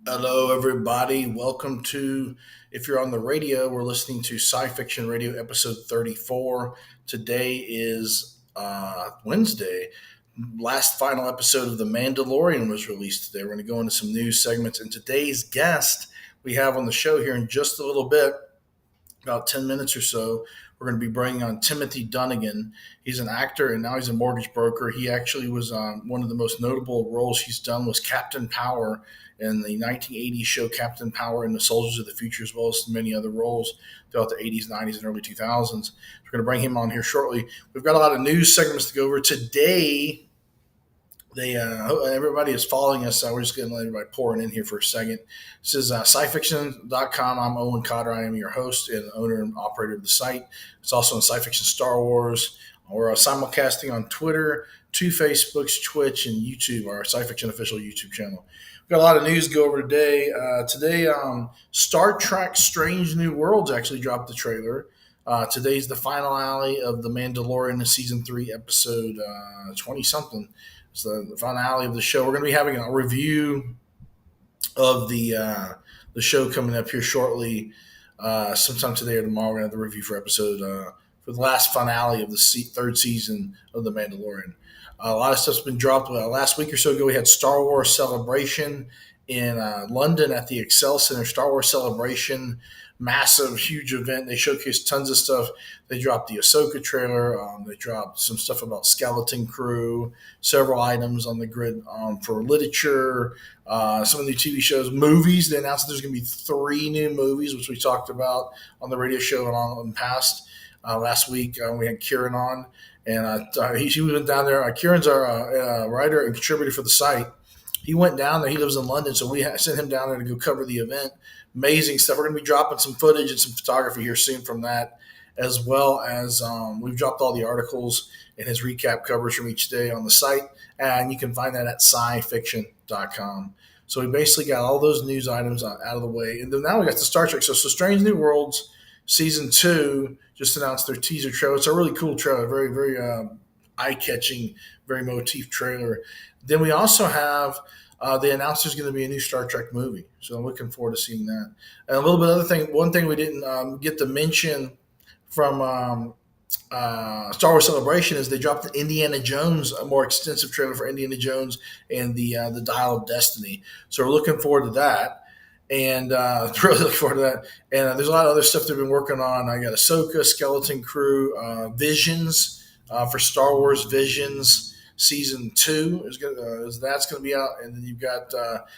Hello, everybody. Welcome to, if you're on the radio, we're listening to Sci Fiction Radio episode 34. Today is Wednesday. Last final episode of The Mandalorian was released today. We're going to go into some news segments. And today's guest we have on the show here in just a little bit, about 10 minutes or so, we're going to be bringing on Timothy Dunigan. He's an actor and now he's a mortgage broker. He actually was one of the most notable roles he's done was Captain Power in the 1980s show Captain Power and the Soldiers of the Future, as well as many other roles throughout the 80s, 90s, and early 2000s. We're going to bring him on here shortly. We've got a lot of news segments to go over today. Everybody is following us. We're just going to let everybody pouring in here for a second. This is scifiction.com. I'm Owen Cotter. I am your host and owner and operator of the site. It's also on Sci Fiction Star Wars. We're simulcasting on Twitter, two Facebooks, Twitch, and YouTube, our Sci Fiction official YouTube channel. We've got a lot of news to go over today. Star Trek Strange New Worlds actually dropped the trailer. Today's the finale of The Mandalorian season 3, episode 20 something. It's the finale of the show. We're going to be having a review of the show coming up here shortly, sometime today or tomorrow. We're going to have the review for episode for the last finale of the third season of The Mandalorian. A lot of stuff's been dropped. Last week or so ago, we had Star Wars Celebration in London at the Excel Center. Star Wars Celebration, massive, huge event. They showcased tons of stuff. They dropped the Ahsoka trailer. They dropped some stuff about Skeleton Crew, several items on the grid for literature, some of the TV shows, movies. They announced that there's going to be 3 new movies, which we talked about on the radio show and on in the past. Last week, we had Kieran on, and he went down there. Kieran's our writer and contributor for the site. He went down there. He lives in London, so we sent him down there to go cover the event. Amazing stuff. We're going to be dropping some footage and some photography here soon from that, as well as we've dropped all the articles and his recap covers from each day on the site, and you can find that at scifiction.com. So we basically got all those news items out of the way, and then now we got the Star Trek. So Strange New Worlds season 2 just announced their teaser trailer. It's a really cool trailer, very very eye-catching, very motif trailer. Then we also have they announced there's going to be a new Star Trek movie, so I'm looking forward to seeing that. And a little bit other thing, one thing we didn't get to mention from Star Wars Celebration is they dropped the Indiana Jones, a more extensive trailer for Indiana Jones and the Dial of Destiny. So we're looking forward to that, and really looking forward to that. And there's a lot of other stuff they've been working on. I got Ahsoka, Skeleton Crew, Visions for Star Wars Visions. Season 2 that's going to be out, and then you've got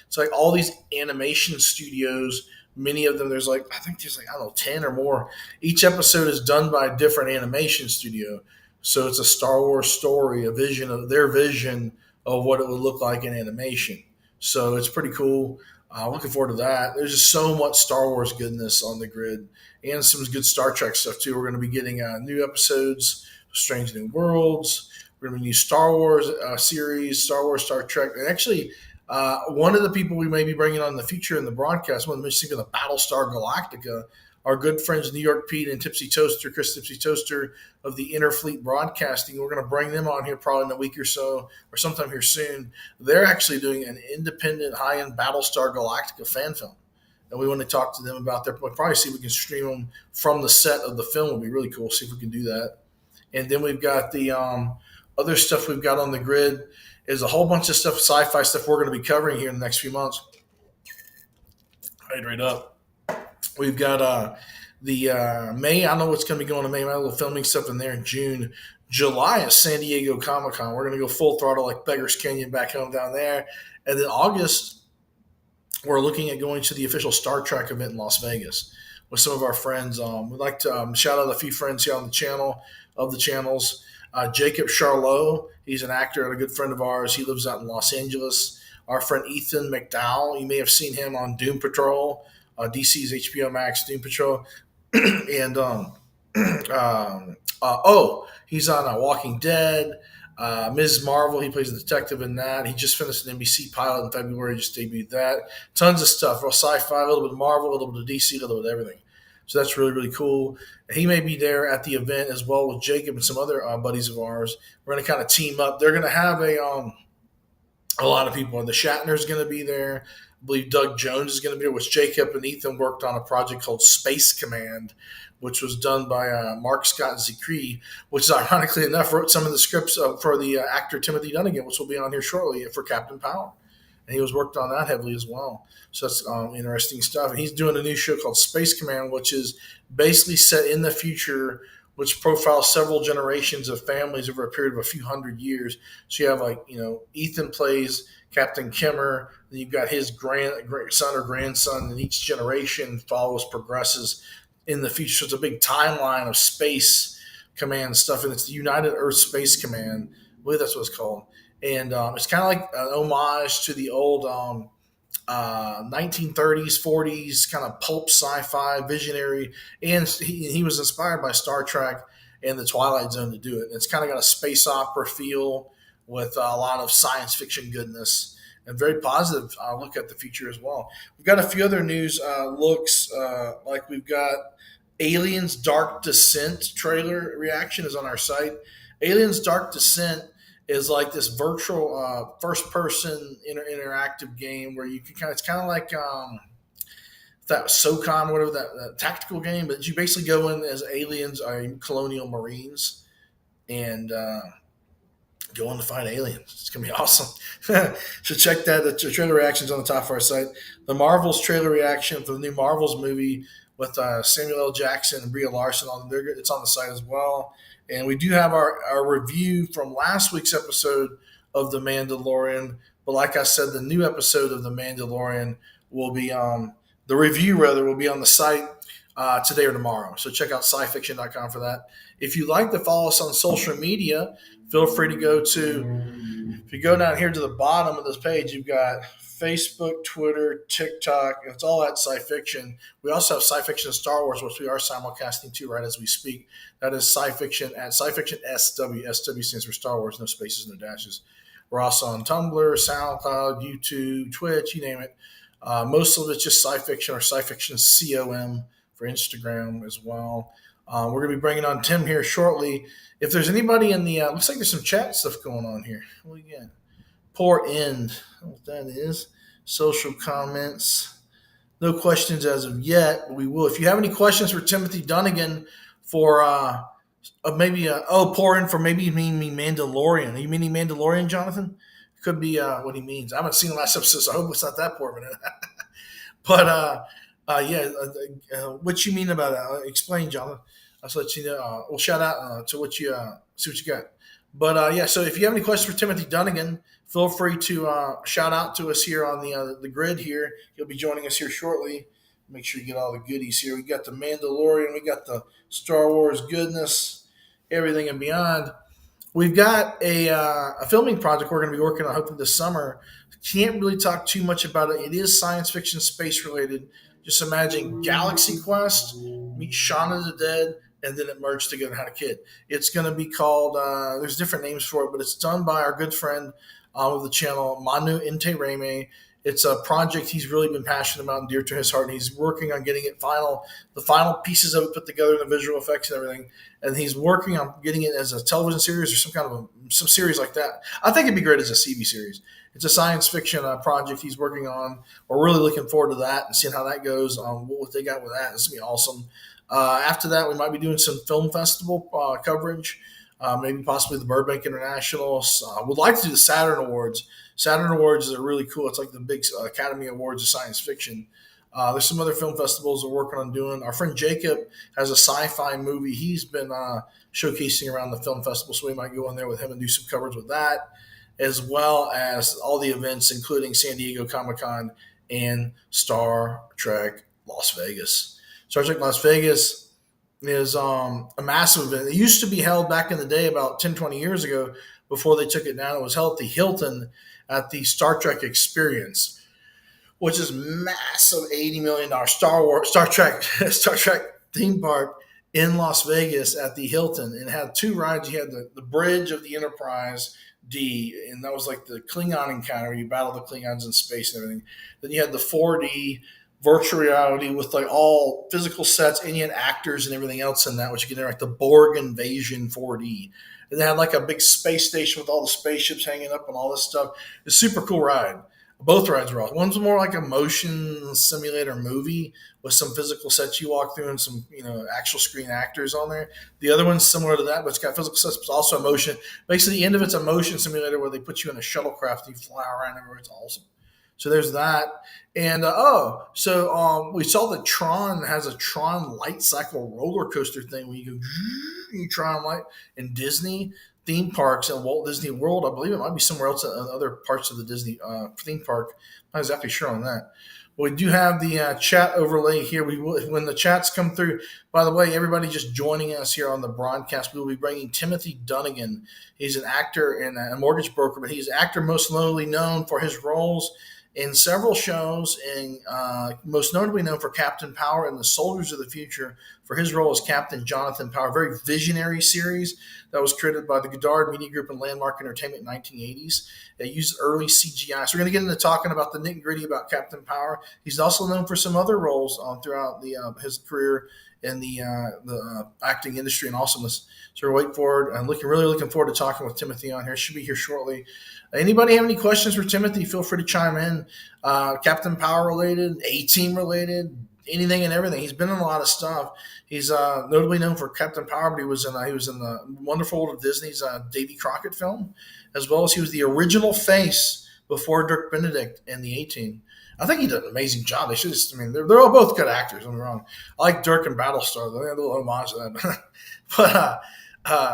it's like all these animation studios. Many of them, I think there's I don't know 10 or more. Each episode is done by a different animation studio, so it's a Star Wars story, a vision of their vision of what it would look like in animation. So it's pretty cool. Looking forward to that. There's just so much Star Wars goodness on the grid, and some good Star Trek stuff too. We're going to be getting new episodes, Strange New Worlds. We're going to be new Star Wars series, Star Wars, Star Trek. And actually, one of the people we may be bringing on in the future in the broadcast, one of the think of the Battlestar Galactica, our good friends New York Pete and Tipsy Toaster, Chris Tipsy Toaster of the Interfleet Broadcasting. We're going to bring them on here probably in a week or so, or sometime here soon. They're actually doing an independent, high-end Battlestar Galactica fan film. And we want to talk to them about their. We'll probably see if we can stream them from the set of the film. Would be really cool. See if we can do that. And then we've got the other stuff we've got on the grid is a whole bunch of stuff, sci-fi stuff we're going to be covering here in the next few months. Right up. We've got the May. I don't know what's going to be going on in May. I have a little filming stuff in there in June. July is San Diego Comic-Con. We're going to go full throttle like Beggars Canyon back home down there. And then August, we're looking at going to the official Star Trek event in Las Vegas with some of our friends. We'd like to shout out a few friends here on the channel of the channels. Jacob Charlot, he's an actor and a good friend of ours. He lives out in Los Angeles. Our friend Ethan McDowell, you may have seen him on Doom Patrol, DC's HBO Max Doom Patrol. And he's on Walking Dead. Ms. Marvel, he plays a detective in that. He just finished an NBC pilot in February, just debuted that. Tons of stuff, sci-fi, a little bit of Marvel, a little bit of DC, a little bit of everything. So that's really, really cool. He may be there at the event as well with Jacob and some other buddies of ours. We're going to kind of team up. They're going to have A lot of people. And the Shatner's going to be there. I believe Doug Jones is going to be there, which Jacob and Ethan worked on a project called Space Command, which was done by Mark Scott Zicree, which is ironically enough wrote some of the scripts for the actor Timothy Dunigan, which will be on here shortly for Captain Power. And he was worked on that heavily as well. So that's interesting stuff. And he's doing a new show called Space Command, which is basically set in the future, which profiles several generations of families over a period of a few hundred years. So you have Ethan plays Captain Kimmer, then you've got his son or grandson, and each generation progresses in the future. So it's a big timeline of space command stuff, and it's the United Earth Space Command. I believe that's what it's called. And it's kind of like an homage to the old 1930s, 40s kind of pulp sci-fi visionary, and he was inspired by Star Trek and the Twilight Zone to do it. It's kind of got a space opera feel with a lot of science fiction goodness and very positive look at the future as well. We've got a few other news looks, like we've got Aliens Dark Descent trailer reaction is on our site. Aliens Dark Descent is like this virtual first person interactive game where you can it's kind of like that SOCOM, whatever that tactical game, but you basically go in as aliens or colonial marines and go on to fight aliens. It's gonna be awesome. So check that. The trailer reactions on the top of our site. The Marvels trailer reaction for the new Marvels movie with Samuel L. Jackson and Brie Larson on there. It's on the site as well. And we do have our review from last week's episode of The Mandalorian. But like I said, the new episode of The Mandalorian will be the review rather will be on the site today or tomorrow. So check out scifiction.com for that. If you'd like to follow us on social media, feel free to if you go down here to the bottom of this page, you've got Facebook, Twitter, TikTok. It's all at Sci-Fiction. We also have Sci-Fiction Star Wars, which we are simulcasting to right as we speak. That is Sci-Fiction at Sci-Fiction SW. SW stands for Star Wars, no spaces, no dashes. We're also on Tumblr, SoundCloud, YouTube, Twitch, you name it. Most of it's just Sci-Fiction or Sci-Fiction COM for Instagram as well. We're going to be bringing on Tim here shortly. If there's anybody in the, looks like there's some chat stuff going on here. What do you got? Poor end. I don't know what that is. Social comments. No questions as of yet, but we will. If you have any questions for Timothy Dunigan for pour in for maybe you mean me Mandalorian. Are you meaning Mandalorian, Jonathan? Could be what he means. I haven't seen the last episode, so I hope it's not that poor of an But what you mean about that? Explain, Jonathan. I'll let you know. We'll shout out to what you see what you got. But so if you have any questions for Timothy Dunigan, feel free to shout out to us here on the grid here. He'll be joining us here shortly. Make sure you get all the goodies here. We got the Mandalorian, we got the Star Wars goodness, everything and beyond. We've got a filming project we're going to be working on hopefully this summer. Can't really talk too much about it. It is science fiction, space related. Just imagine Galaxy Quest meet Shaun of the Dead, and then it merged together and had a kid. It's going to be called, there's different names for it, but it's done by our good friend of the channel, Manu Inte. It's a project he's really been passionate about and dear to his heart, and he's working on getting the final pieces of it put together, the visual effects and everything. And he's working on getting it as a television series or some series like that. I think it'd be great as a CB series. It's a science fiction project he's working on. We're really looking forward to that and seeing how that goes. What they got with that, it's gonna be awesome. After that, we might be doing some film festival coverage, maybe possibly the Burbank International. Would like to do the Saturn Awards. Saturn Awards are really cool. It's like the big Academy Awards of science fiction. There's some other film festivals we're working on doing. Our friend Jacob has a sci-fi movie he's been showcasing around the film festival, so we might go in there with him and do some coverage with that, as well as all the events, including San Diego Comic-Con and Star Trek Las Vegas. Star Trek Las Vegas is a massive event. It used to be held back in the day about 10, 20 years ago before they took it down. It was held at the Hilton at the Star Trek Experience, which is massive $80 million Star Trek theme park in Las Vegas at the Hilton. And it had two rides. You had the bridge of the Enterprise D, and that was like the Klingon encounter. You battle the Klingons in space and everything. Then you had the 4D virtual reality with like all physical sets, and yet actors and everything else in that, which you can like the Borg Invasion 4D. And they had like a big space station with all the spaceships hanging up and all this stuff. It's a super cool ride. Both rides were awesome. One's more like a motion simulator movie with some physical sets you walk through and some actual screen actors on there. The other one's similar to that, but it's got physical sets, but also a motion. Basically, the end of it's a motion simulator where they put you in a shuttlecraft and you fly around everywhere. It's awesome. So there's that. And we saw that Tron has a Tron light cycle roller coaster thing where you go, you Tron light in Disney theme parks at Walt Disney World. I believe it might be somewhere else in other parts of the Disney theme park. I'm not exactly sure on that. But we do have the chat overlay here. When the chats come through, by the way, everybody just joining us here on the broadcast, we will be bringing Timothy Dunigan. He's an actor and a mortgage broker, but he's an actor most notably known for his roles in several shows, and most notably known for Captain Power and the Soldiers of the Future for his role as Captain Jonathan Power, a very visionary series that was created by the Goddard Media Group and Landmark Entertainment in the 1980s. They used early CGI. So we're going to get into talking about the nitty-gritty about Captain Power. He's also known for some other roles throughout his career in the acting industry and awesomeness. So we're really looking forward to talking with Timothy on here. Should be here shortly. Anybody have any questions for Timothy? Feel free to chime in. Captain Power related, A-Team related, anything and everything. He's been in a lot of stuff. He's notably known for Captain Power, but he was in the Wonderful World of Disney's Davy Crockett film, as well as he was the original face before Dirk Benedict in the A-Team. I think he did an amazing job. They're all both good actors. Don't get me wrong. I like Dirk and Battlestar. They had a little homage to that, but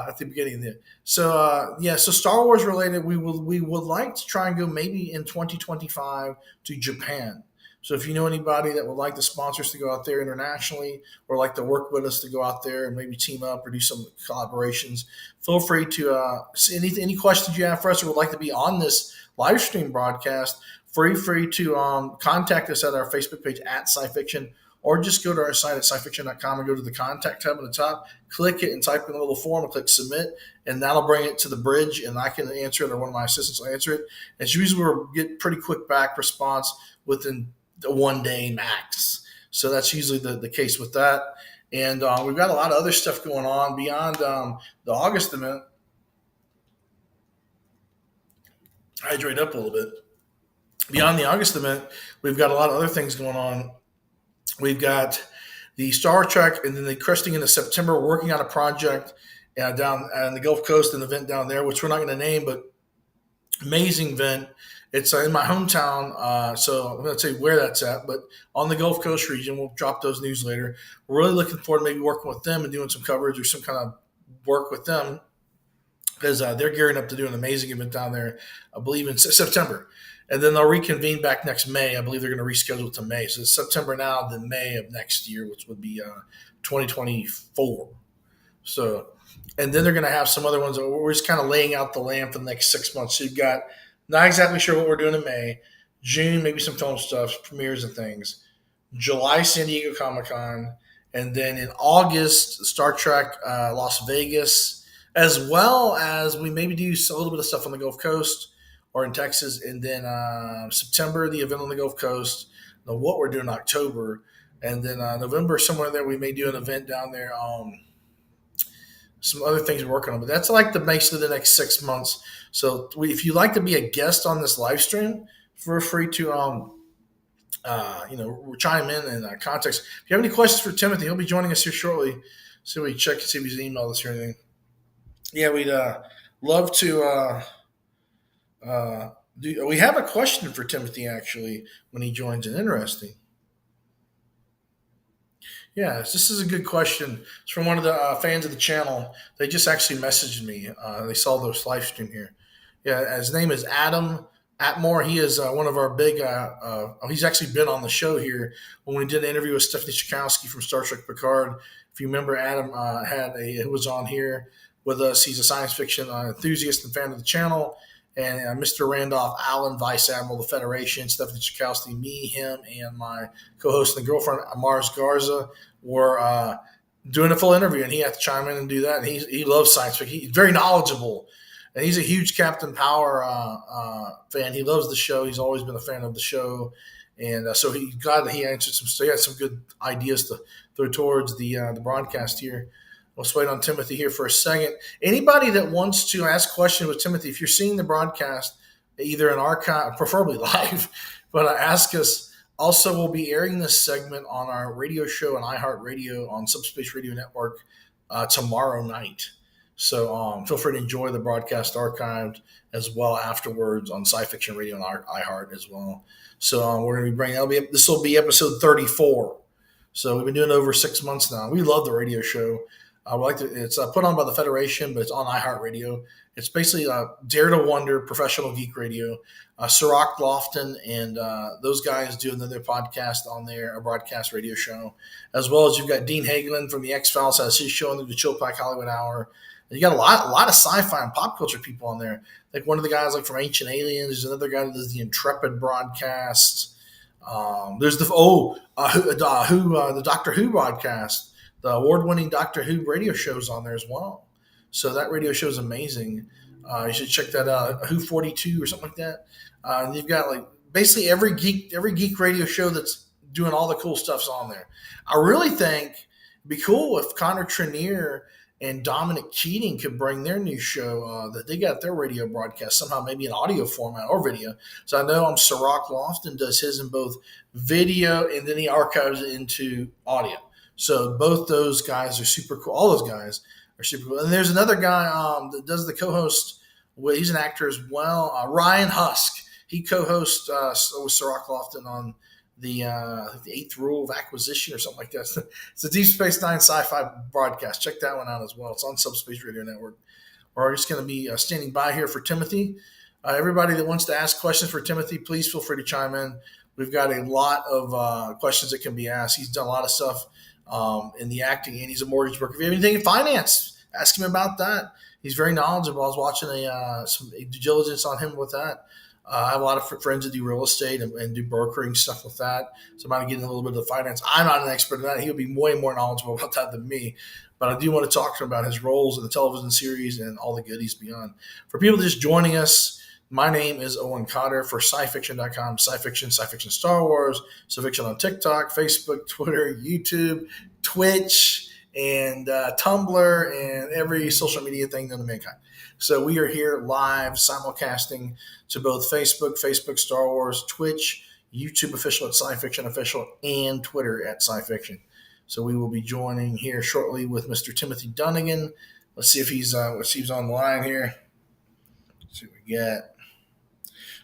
at the beginning there. So Star Wars related, we would like to try and go maybe in 2025 to Japan. So if you know anybody that would like to sponsor us to go out there internationally, or like to work with us to go out there and maybe team up or do some collaborations, feel free to any questions you have for us or would like to be on this live stream broadcast. Free to contact us at our Facebook page at SciFiction, or just go to our site at scifiction.com and go to the contact tab on the top, click it and type in a little form and click submit, and that'll bring it to the bridge and I can answer it or one of my assistants will answer it. And it's usually we'll get pretty quick back response within 1 day max. So that's usually the case with that. And we've got a lot of other stuff going on beyond the August event. Hydrate up a little bit. Beyond the August event, we've got a lot of other things going on. We've got the Star Trek, and then the cresting into September. We're working on a project down on the Gulf Coast, an event down there, which we're not going to name, but amazing event. It's in my hometown, so I'm going to tell you where that's at, but on the Gulf Coast region. We'll drop those news later. We're really looking forward to maybe working with them and doing some coverage or some kind of work with them, because they're gearing up to do an amazing event down there, I believe in September. And then they'll reconvene back next May. I believe they're going to reschedule it to May. So it's September now, then May of next year, which would be 2024. So, and then they're going to have some other ones. We're just kind of laying out the land for the next 6 months. So you've got not exactly sure what we're doing in May. June, maybe some film stuff, premieres and things. July, San Diego Comic-Con. And then in August, Star Trek Las Vegas, as well as we maybe do a little bit of stuff on the Gulf Coast or in Texas. And then September, the event on the Gulf Coast. Now, what we're doing in October. And then November, somewhere there, we may do an event down there. Some other things we're working on. But that's like basically the next 6 months. So if you'd like to be a guest on this live stream, feel free to chime in and context. If you have any questions for Timothy, he'll be joining us here shortly. So we check to see if he's emailed us or anything. Yeah, we'd love to we have a question for Timothy, actually, when he joins in. Interesting. Yeah, this is a good question. It's from one of the fans of the channel. They just actually messaged me. They saw this live stream here. Yeah, his name is Adam Atmore. He is one of our big, he's actually been on the show here when we did an interview with Stephanie Chakowski from Star Trek Picard. If you remember, Adam who was on here with us. He's a science fiction enthusiast and fan of the channel. And Mr. Randolph Allen, Vice Admiral of the Federation, Stephanie Chakowski, me, him, and my co-host and girlfriend, Mars Garza, were doing a full interview. And he had to chime in and do that. And he loves science fiction. He's very knowledgeable. And he's a huge Captain Power fan. He loves the show. He's always been a fan of the show. And so he glad that he answered some. So he had some good ideas to throw towards the broadcast here. Let's wait on Timothy here for a second. Anybody that wants to ask questions with Timothy, if you're seeing the broadcast, either in archive, preferably live, but ask us. Also, we'll be airing this segment on our radio show and iHeartRadio on Subspace Radio Network tomorrow night. So feel free to enjoy the broadcast archived as well afterwards on Sci Fiction Radio and iHeart as well. So we're going to be bringing. This will be episode 34. So we've been doing it over 6 months now. We love the radio show. We like to. It's put on by the Federation, but it's on iHeartRadio. It's basically Dare to Wonder professional geek radio. Sirach Lofton and those guys do another podcast on there, a broadcast radio show, as well as you've got Dean Hagelin from the X Files has his show on the Chill Pack Hollywood Hour. And you got a lot of sci-fi and pop culture people on there. Like one of the guys like from Ancient Aliens. There's another guy that does the Intrepid broadcast. There's the Doctor Who broadcast. The award-winning Doctor Who radio shows on there as well. So that radio show is amazing. You should check that out. Who 42 or something like that. And you've got like basically every geek radio show that's doing all the cool stuff's on there. I really think it'd be cool if Connor Trenier and Dominic Keating could bring their new show that they got their radio broadcast somehow, maybe in audio format or video. So I know Sirach Lofton does his in both video and then he archives it into audio. So both those guys are super cool. All those guys are super cool. And there's another guy that does the co-host. Well, he's an actor as well. Ryan Husk. He co-hosts with Sirach Lofton on the Eighth Rule of Acquisition or something like that. It's a Deep Space Nine sci-fi broadcast. Check that one out as well. It's on Subspace Radio Network. We're just going to be standing by here for Timothy. Everybody that wants to ask questions for Timothy, please feel free to chime in. We've got a lot of questions that can be asked. He's done a lot of stuff in the acting, and he's a mortgage broker. If you have anything in finance, ask him about that. He's very knowledgeable. I was watching some due diligence on him with that. I have a lot of friends that do real estate and do brokering stuff with that. So I'm going to get in a little bit of the finance. I'm not an expert in that. He'll be way more knowledgeable about that than me. But I do want to talk to him about his roles in the television series and all the goodies beyond. For people just joining us, my name is Owen Cotter for scifiction.com, sci-fiction Star Wars, sci-fiction on TikTok, Facebook, Twitter, YouTube, Twitch, and Tumblr, and every social media thing known to mankind. So we are here live, simulcasting to both Facebook Star Wars, Twitch, YouTube official at Sci-Fiction Official, and Twitter at Sci-Fiction. So we will be joining here shortly with Mr. Timothy Dunigan. Let's see if he's online here. Let's see what we got.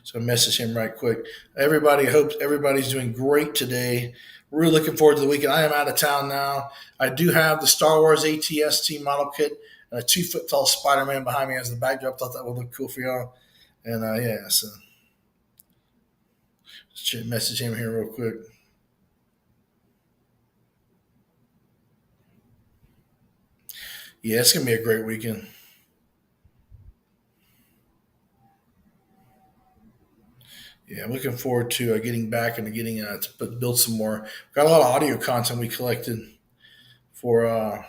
So message him right quick. Everybody, hope everybody's doing great today. Really looking forward to the weekend. I am out of town now. I do have the Star Wars ATST model kit and a 2-foot tall Spider-Man behind me as the backdrop. Thought that would look cool for y'all. And so let's message him here real quick. Yeah, it's going to be a great weekend. Yeah, I'm looking forward to getting back and getting to build some more. Got a lot of audio content we collected for a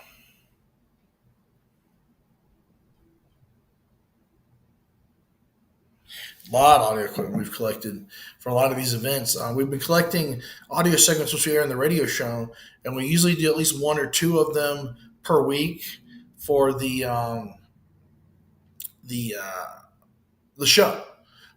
lot of audio equipment we've collected for a lot of these events. We've been collecting audio segments which we air in the radio show, and we usually do at least one or two of them per week for the show.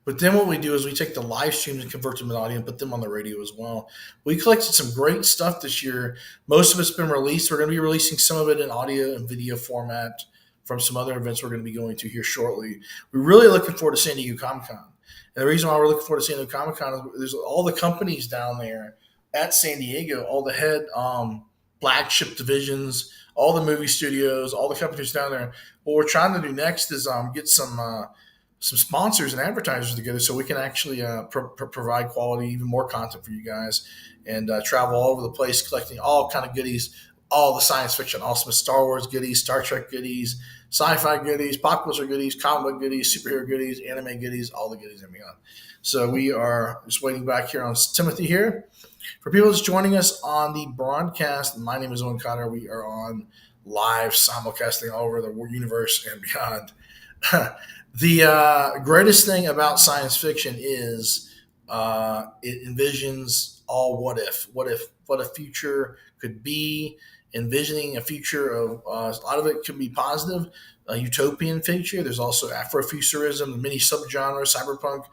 But then what we do is we take the live streams and convert them to audio and put them on the radio as well. We collected some great stuff this year. Most of it's been released. We're going to be releasing some of it in audio and video format from some other events we're going to be going to here shortly. We're really looking forward to San Diego Comic-Con. And the reason why we're looking forward to San Diego Comic-Con is there's all the companies down there at San Diego, all the head flagship divisions, all the movie studios, all the companies down there. What we're trying to do next is get some sponsors and advertisers together so we can actually provide quality, even more content for you guys, and travel all over the place collecting all kind of goodies, all the science fiction, awesome Star Wars goodies, Star Trek goodies, sci-fi goodies, pop culture goodies, comic book goodies, superhero goodies, anime goodies, all the goodies and beyond. So we are just waiting back here on Timothy here. For people just joining us on the broadcast, my name is Owen Cotter. We are on live simulcasting all over the universe and beyond. The greatest thing about science fiction is It envisions all what a future could be, envisioning a future of a lot of it could be positive, a utopian future. There's also Afrofuturism, many subgenres, cyberpunk,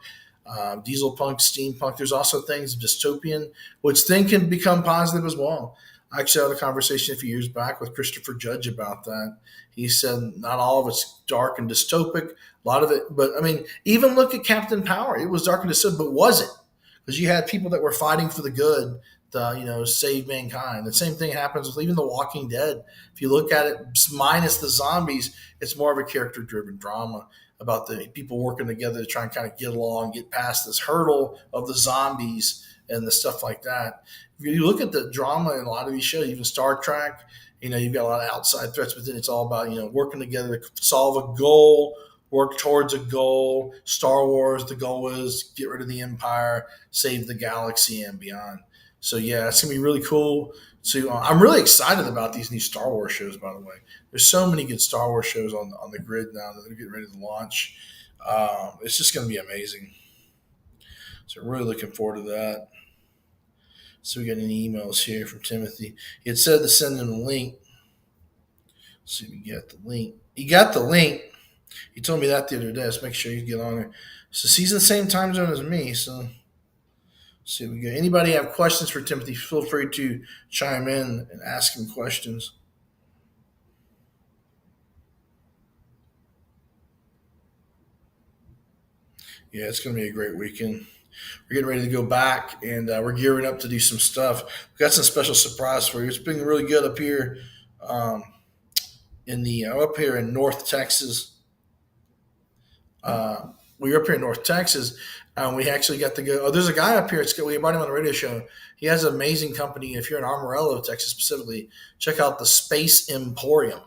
diesel punk, steampunk. There's also things dystopian, which then can become positive as well. I actually had a conversation a few years back with Christopher Judge about that. He said not all of it's dark and dystopic, a lot of it, but I mean, even look at Captain Power. It was dark and dystopic, but was it? Because you had people that were fighting for the good to save mankind. The same thing happens with even The Walking Dead. If you look at it, minus the zombies, it's more of a character-driven drama about the people working together to try and kind of get along, get past this hurdle of the zombies and the stuff like that. If you look at the drama in a lot of these shows, even Star Trek, you've got a lot of outside threats, but then it's all about working together to solve a goal, work towards a goal. Star Wars, the goal is get rid of the Empire, save the galaxy, and beyond. So yeah, it's gonna be really cool. So I'm really excited about these new Star Wars shows. By the way, there's so many good Star Wars shows on the grid now that they're getting ready to launch. It's just gonna be amazing. So really looking forward to that. So we got any emails here from Timothy. He had said to send him a link. Let's see if we get the link. He got the link. He told me that the other day. Let's make sure you get on there. So he's in the same time zone as me. So let's see if we get anybody have questions for Timothy. Feel free to chime in and ask him questions. Yeah, it's going to be a great weekend. We're getting ready to go back, and we're gearing up to do some stuff. We've got some special surprise for you. It's been really good up here um, up here in North Texas. We were up here in North Texas. We actually got to go. Oh, there's a guy up here. We brought him on the radio show. He has an amazing company. If you're in Amarillo, Texas specifically, check out the Space Emporium.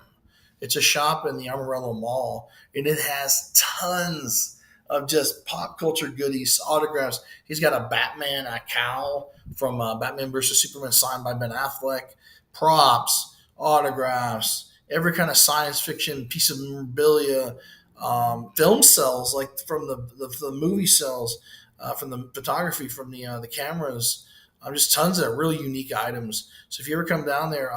It's a shop in the Amarillo Mall, and it has tons of just pop culture goodies, autographs. He's got a Batman, a cowl from Batman versus Superman signed by Ben Affleck, props, autographs, every kind of science fiction piece of memorabilia, film cells like from the movie cells, from the photography, from the cameras. Just tons of really unique items. So if you ever come down there,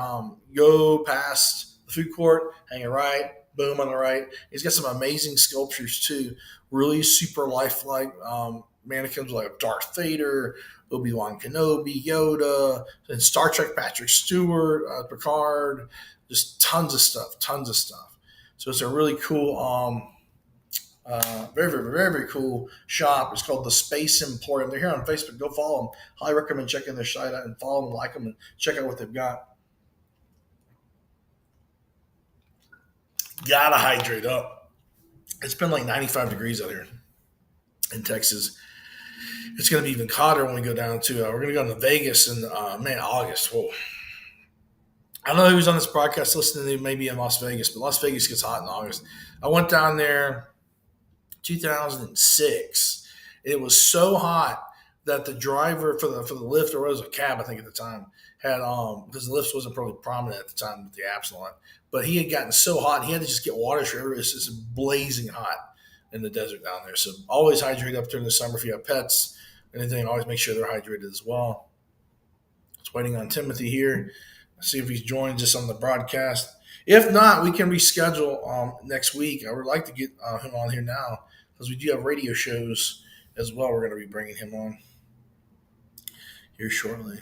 go past the food court, hang a right, boom on the right. He's got some amazing sculptures too, really super lifelike mannequins like Darth Vader, Obi-Wan Kenobi, Yoda, and Star Trek Patrick Stewart, Picard, just tons of stuff, tons of stuff. So it's a really cool, very, very, very, very cool shop. It's called the Space Emporium. They're here on Facebook. Go follow them. Highly recommend checking their site out and follow them, like them, and check out what they've got. Gotta hydrate up. It's been like 95 degrees out here in Texas. It's going to be even hotter when we go down to. We're going to go to Vegas in August. Whoa. I don't know who's on this broadcast listening to maybe in Las Vegas, but Las Vegas gets hot in August. I went down there 2006. It was so hot that the driver for the lift, or it was a cab, I think at the time, had because the lift wasn't probably prominent at the time with the apps and all that. But he had gotten so hot, he had to just get water for everywhere. It's just blazing hot in the desert down there. So always hydrate up during the summer if you have pets, anything. Always make sure they're hydrated as well. Just waiting on Timothy here. See if he joins us on the broadcast. If not, we can reschedule next week. I would like to get him on here now because we do have radio shows as well. We're going to be bringing him on here shortly.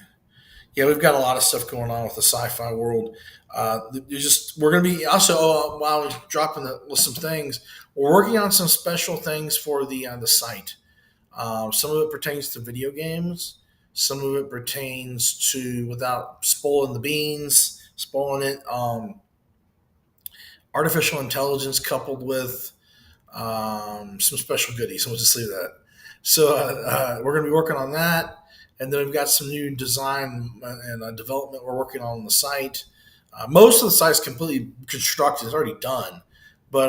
Yeah, we've got a lot of stuff going on with the sci-fi world. We're going to be also while we're dropping some things, we're working on some special things for the site. Some of it pertains to video games. Some of it pertains to, without spoiling the beans, spoiling it, artificial intelligence coupled with some special goodies. So we'll just leave that. So we're going to be working on that. And then we've got some new design and development we're working on the site. Most of the site's completely constructed; it's already done. But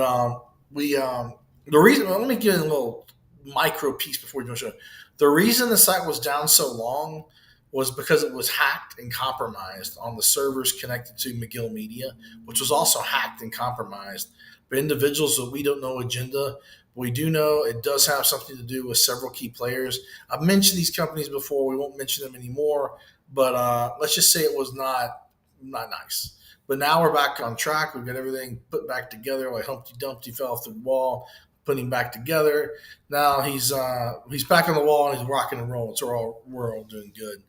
the reason, well, let me give you a little micro piece before we show. The reason the site was down so long was because it was hacked and compromised on the servers connected to McGill Media, which was also hacked and compromised. But individuals that we don't know agenda We do know it does have something to do with several key players. I've mentioned these companies before. We won't mention them anymore, but let's just say it was not nice. But now we're back on track. We've got everything put back together. Like Humpty Dumpty fell off the wall, putting him back together. Now he's back on the wall and he's rocking and rolling. So we're all doing good.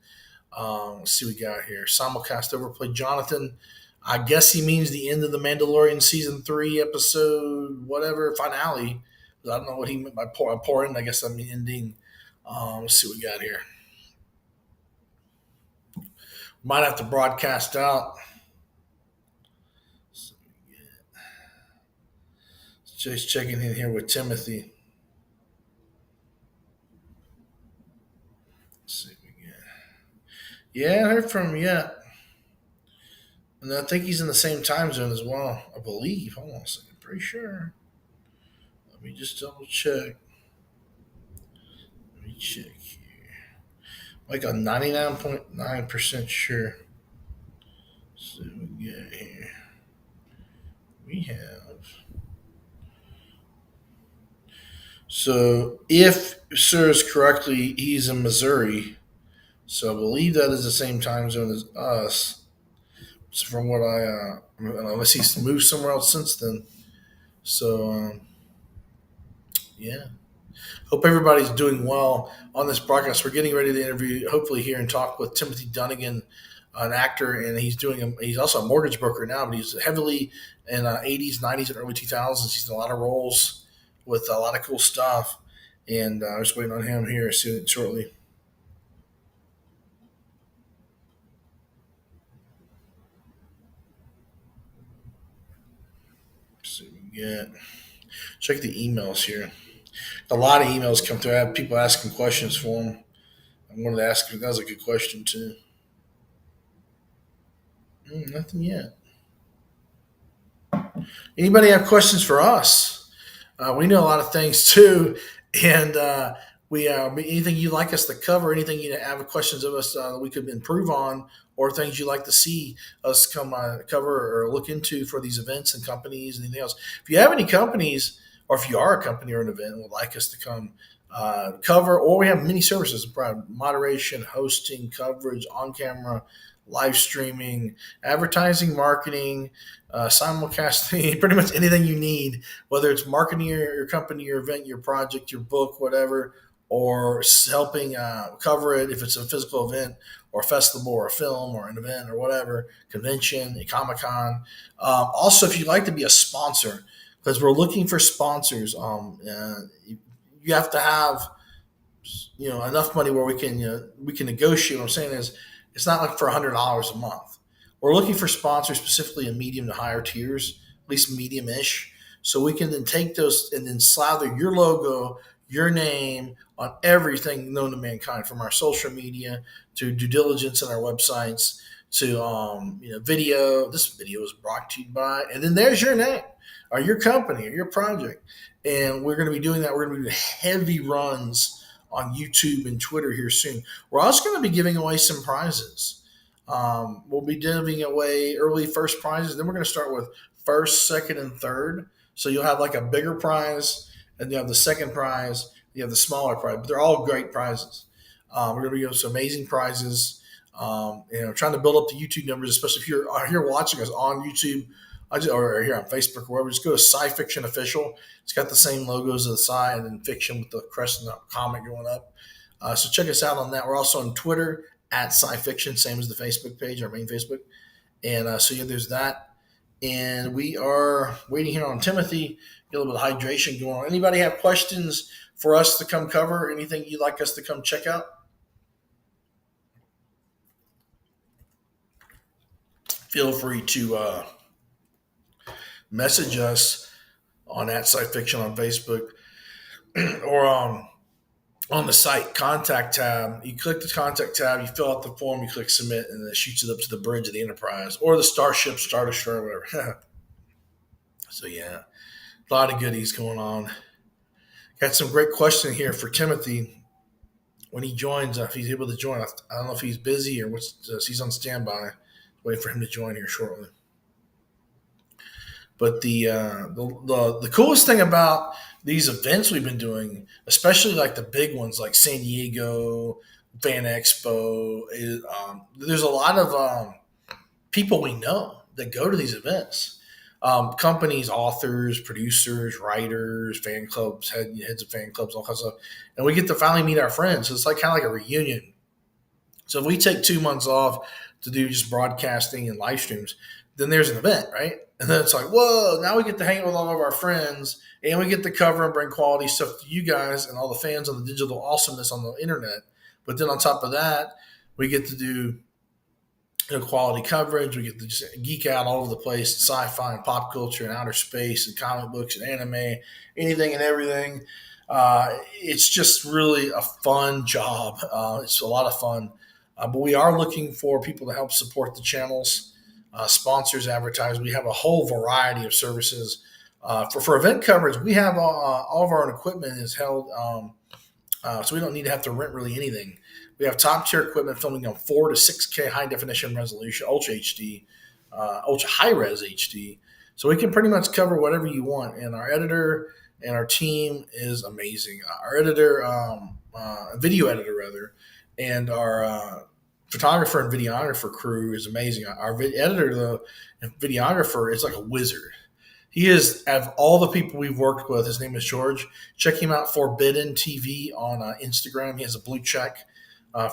Let's see what we got here. Simulcast overplayed Jonathan. I guess he means the end of the Mandalorian season 3 episode whatever finale. I don't know what he meant by pouring. I guess I mean ending. Let's see what we got here. Might have to broadcast out. Just checking in here with Timothy. Let's see what we got. Yeah, I heard from him yet. And I think he's in the same time zone as well, I believe. Hold on a second. Pretty sure. Let me just double check. Let me check here. Like a 99.9% sure. So we got here. We have. So if serves correctly, he's in Missouri. So I believe that is the same time zone as us. So from what unless he's moved somewhere else since then. So yeah. Hope everybody's doing well on this broadcast. We're getting ready to interview, hopefully, here and talk with Timothy Dunigan, an actor, and he's also a mortgage broker now, but he's heavily in 80s, 90s, and early 2000s. He's in a lot of roles with a lot of cool stuff, and I'm just waiting on him here soon, shortly. So yeah, check the emails here. A lot of emails come through. I have people asking questions for him. I wanted to ask him. That was a good question too. Nothing yet. Anybody have questions for us? We know a lot of things too, and we anything you'd like us to cover, anything you have questions of us that we could improve on, or things you'd like to see us come cover or look into for these events and companies and anything else. If you have any companies, or if you are a company or an event and would like us to come cover, or we have many services: moderation, hosting, coverage, on camera, live streaming, advertising, marketing, simulcasting, pretty much anything you need, whether it's marketing your company, your event, your project, your book, whatever, or helping cover it if it's a physical event or a festival or a film or an event or whatever, convention, a Comic Con. Also, if you'd like to be a sponsor, because we're looking for sponsors, you have to have enough money where we can negotiate. What I'm saying is it's not like for $100 a month. We're looking for sponsors specifically in medium to higher tiers, at least medium-ish, so we can then take those and then slather your logo, your name on everything known to mankind, from our social media to due diligence in our websites to video. This video is brought to you by, and then there's your name or your company or your project. And we're going to be doing that. We're going to be doing heavy runs on YouTube and Twitter here soon. We're also going to be giving away some prizes. We'll be giving away early first prizes. Then we're going to start with first, second, and third. So you'll have like a bigger prize, and you have the second prize, you have the smaller prize. But they're all great prizes. We're going to be giving some amazing prizes. Trying to build up the YouTube numbers, especially if you're here watching us on YouTube. Or here on Facebook or wherever, just go to Sci Fiction Official. It's got the same logos of the sci and then fiction with the crest and the comic going up. So check us out on that. We're also on Twitter at Sci Fiction, same as the Facebook page, our main Facebook. And so yeah, there's that. And we are waiting here on Timothy. Get a little bit of hydration going on. Anybody have questions for us to come cover? Anything you'd like us to come check out? Feel free to message us on at Sci Fiction on Facebook or on the site contact tab. You click the contact tab, you fill out the form, you click submit, and it shoots it up to the bridge of the Enterprise or the Starship, Star Destroyer, whatever. So yeah, a lot of goodies going on. Got some great question here for Timothy when he joins. If he's able to join, I don't know if he's busy or what's. He's on standby. Wait for him to join here shortly. But the coolest thing about these events we've been doing, especially like the big ones like San Diego Fan Expo, is there's a lot of people we know that go to these events. Companies, authors, producers, writers, fan clubs, heads of fan clubs, all kinds of stuff. And we get to finally meet our friends. So it's like kind of like a reunion. So if we take 2 months off to do just broadcasting and live streams, then there's an event, right? And then it's like, whoa, now we get to hang out with all of our friends and we get to cover and bring quality stuff to you guys and all the fans on the digital awesomeness on the internet. But then on top of that, we get to do quality coverage. We get to just geek out all over the place, sci-fi and pop culture and outer space and comic books and anime, anything and everything. It's just really a fun job. It's a lot of fun. But we are looking for people to help support the channels, sponsors, advertise. We have a whole variety of services. For event coverage, we have all of our own equipment is held, so we don't need to have to rent really anything. We have top tier equipment filming on 4 to 6K high definition resolution, Ultra HD, Ultra high res HD. So we can pretty much cover whatever you want. And our editor and our team is amazing. Our editor, video editor rather, and our photographer and videographer crew is amazing. Our editor, though, and videographer is like a wizard. He is, of all the people we've worked with, his name is George. Check him out, Forbidden TV on Instagram. He has a blue check,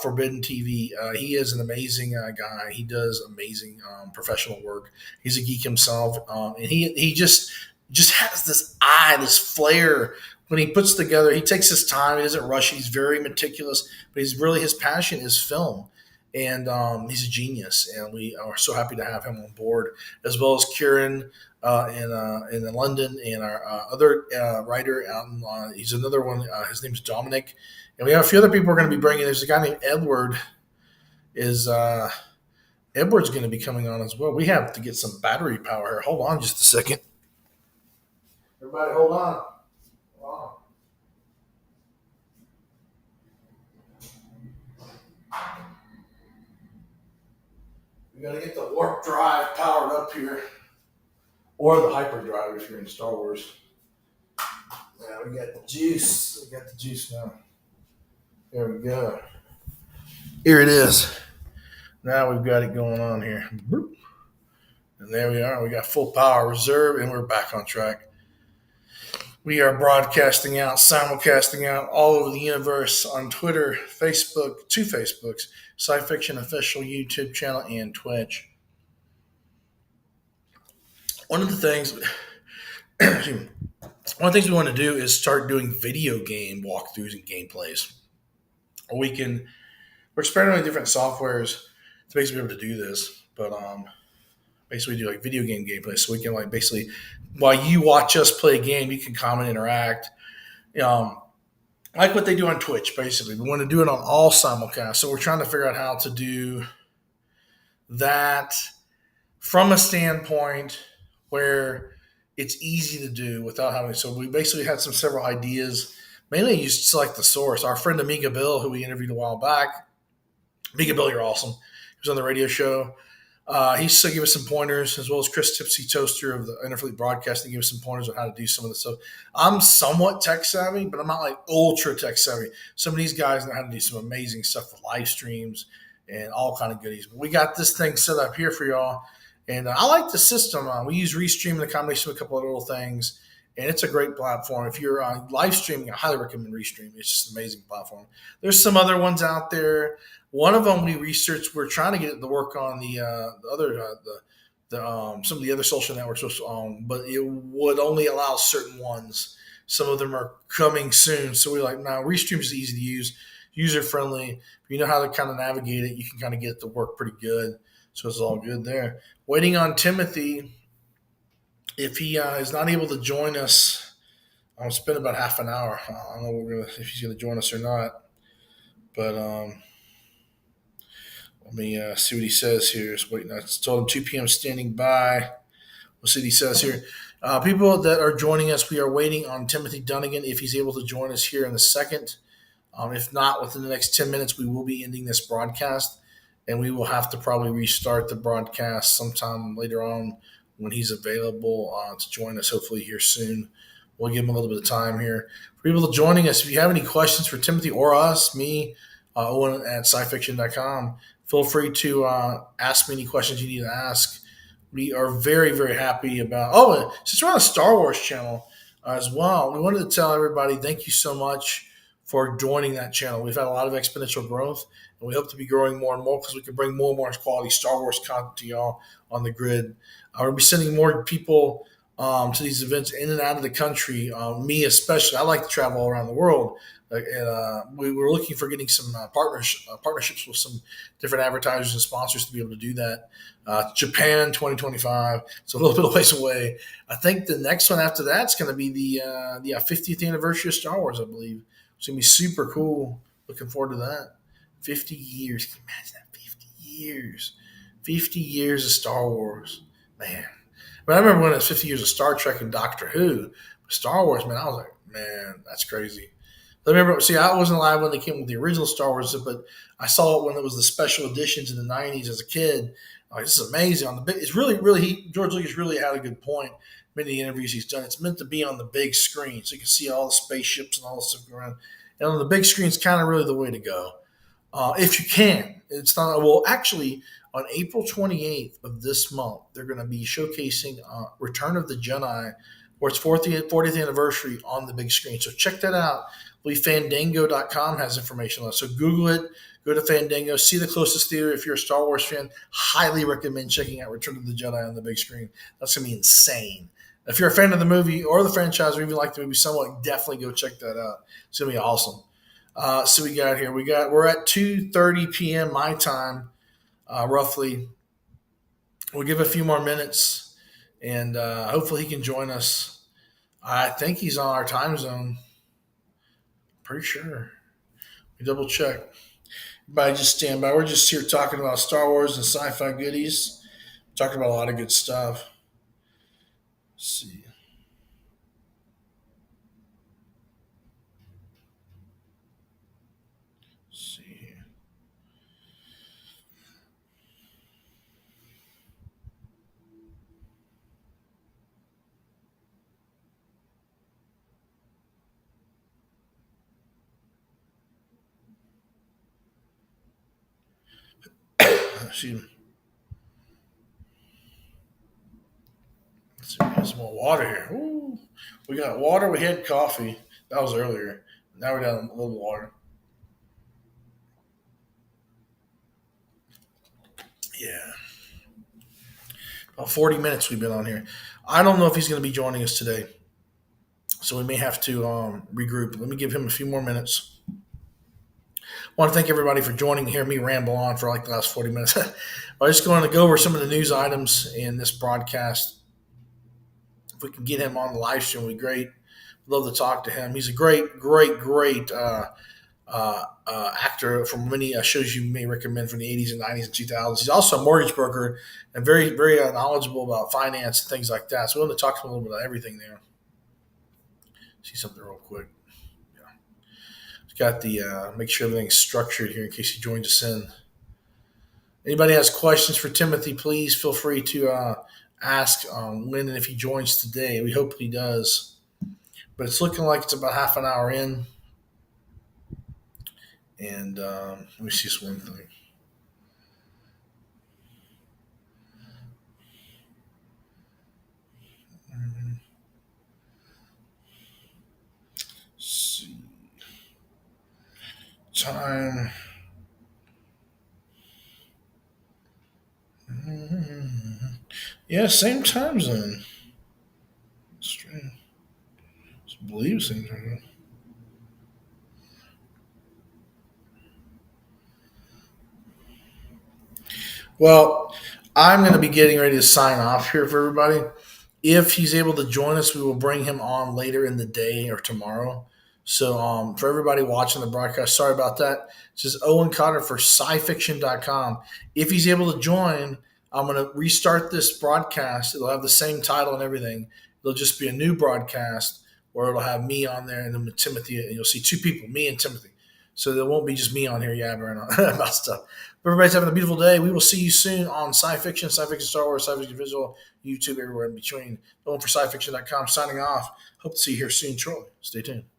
Forbidden TV. He is an amazing guy. He does amazing professional work. He's a geek himself, and he just has this eye, this flair. When he puts together, he takes his time. He doesn't rush. He's very meticulous, but he's really his passion is film, and he's a genius. And we are so happy to have him on board, as well as Kieran in London, and our other writer out in he's another one. His name's Dominic, and we have a few other people we're going to be bringing. There's a guy named Edward. Is Edward's going to be coming on as well. We have to get some battery power here. Hold on, just a second. Everybody, hold on. Wow. We got to get the warp drive powered up here, or the hyperdrive if you're in Star Wars. Yeah, we got the juice. We got the juice now. There we go. Here it is. Now we've got it going on here. And there we are. We got full power reserve, and we're back on track. We are broadcasting out, simulcasting out all over the universe on Twitter, Facebook, 2 Facebooks, Sci Fiction Official YouTube channel, and Twitch. One of the things, one of the things we want to do is start doing video game walkthroughs and gameplays. We're experimenting with different softwares to basically be able to do this, but basically do like video game gameplay, so we can like basically while you watch us play a game, you can comment, interact, like what they do on Twitch. Basically, we want to do it on all simulcasts, so we're trying to figure out how to do that from a standpoint where it's easy to do without having. So we basically had several ideas. Mainly, you select the source. Our friend Amiga Bill, who we interviewed a while back, Amiga Bill, you're awesome. He was on the radio show. He still gave us some pointers, as well as Chris Tipsy Toaster of the Interfleet Broadcasting gave us some pointers on how to do some of the stuff. I'm somewhat tech savvy, but I'm not like ultra tech savvy. Some of these guys know how to do some amazing stuff for live streams and all kind of goodies. But we got this thing set up here for y'all, and I like the system. We use Restream in the combination of a couple of little things, and it's a great platform. If you're live streaming, I highly recommend Restream. It's just an amazing platform. There's some other ones out there. One of them we researched. We're trying to get it to work on the other some of the other social networks, but it would only allow certain ones. Some of them are coming soon, so we're like, no, Restream is easy to use, user friendly. If you know how to kind of navigate it, you can kind of get it to work pretty good. So it's all good there. Waiting on Timothy. If he is not able to join us, I'll spend about half an hour. I don't know if he's going to join us or not, but let me see what he says here. Just waiting. I told him 2 p.m. standing by. We'll see what he says here. People that are joining us, we are waiting on Timothy Dunigan if he's able to join us here in a second. If not, within the next 10 minutes, we will be ending this broadcast, and we will have to probably restart the broadcast sometime later on when he's available to join us, hopefully here soon. We'll give him a little bit of time here. For people joining us, if you have any questions for Timothy or us, me, Owen at scifiction.com, feel free to ask me any questions you need to ask. We are very, very happy about. Oh, since we're on the Star Wars channel as well, we wanted to tell everybody thank you so much for joining that channel. We've had a lot of exponential growth, and we hope to be growing more and more because we can bring more and more quality Star Wars content to y'all on the grid. We'll be sending more people to these events in and out of the country. Me especially, I like to travel all around the world, and we were looking for getting some partnerships with some different advertisers and sponsors to be able to do that. Japan 2025, so a little bit of ways away. I think the next one after that's going to be the 50th anniversary of Star Wars, I believe. It's going to be super cool. Looking forward to that. 50 years. Can you imagine that? 50 years. 50 years of Star Wars. Man. But I remember when it was 50 years of Star Trek and Doctor Who. Star Wars, man, I was like, man, that's crazy. I remember, see, I wasn't alive when they came with the original Star Wars, but I saw it when it was the special editions in the 90s as a kid. Like, this is amazing. On the big, it's really, really, George Lucas really had a good point. Many of the interviews he's done, it's meant to be on the big screen, so you can see all the spaceships and all the stuff going around. And on the big screen is kind of really the way to go, if you can. It's not well. Actually, on April 28th of this month, they're going to be showcasing Return of the Jedi, or its 40th anniversary on the big screen. So check that out. I believe Fandango.com has information on it. So Google it, go to Fandango, see the closest theater. If you're a Star Wars fan, highly recommend checking out Return of the Jedi on the big screen. That's going to be insane. If you're a fan of the movie or the franchise, or even like the movie somewhat, definitely go check that out. It's going to be awesome. So we got here. We're at 2:30 p.m. my time, roughly. We'll give a few more minutes, and hopefully he can join us. I think he's on our time zone. Pretty sure. We double check. Everybody just stand by. We're just here talking about Star Wars and sci-fi goodies. Talking about a lot of good stuff. Let's see. Let's see here. Excuse me. Let's see. We got some more water here. Ooh. We got water. We had coffee. That was earlier. Now we're down a little water. Yeah. About 40 minutes we've been on here. I don't know if he's going to be joining us today. So we may have to regroup. Let me give him a few more minutes. I want to thank everybody for joining. Hear me ramble on for like the last 40 minutes. I'm just going to go over some of the news items in this broadcast. If we can get him on the live stream, it would be great. Love to talk to him. He's a great, great, great actor from many shows you may recommend from the 80s and 90s and 2000s. He's also a mortgage broker and very, very knowledgeable about finance and things like that. So we're going to talk to him a little bit about everything there. See something real quick. Yeah. Got the make sure everything's structured here in case he joins us in. Anybody has questions for Timothy, please feel free to ask when and if he joins today. We hope he does. But it's looking like it's about half an hour in. And let me see this one thing. Let's see. Time. Yeah, same time zone. Strange. I believe same time zone. Well, I'm going to be getting ready to sign off here for everybody. If he's able to join us, we will bring him on later in the day or tomorrow. So for everybody watching the broadcast, sorry about that. This is Owen Cotter for scifiction.com. If he's able to join, I'm going to restart this broadcast. It'll have the same title and everything. It'll just be a new broadcast where it'll have me on there and then with Timothy. And you'll see two people, me and Timothy. So there won't be just me on here yabbering about stuff. But everybody's having a beautiful day. We will see you soon on Sci Fiction Star Wars, Sci Fiction Visual, YouTube, everywhere in between. Going for scifiction.com, signing off. Hope to see you here soon, Troy. Stay tuned.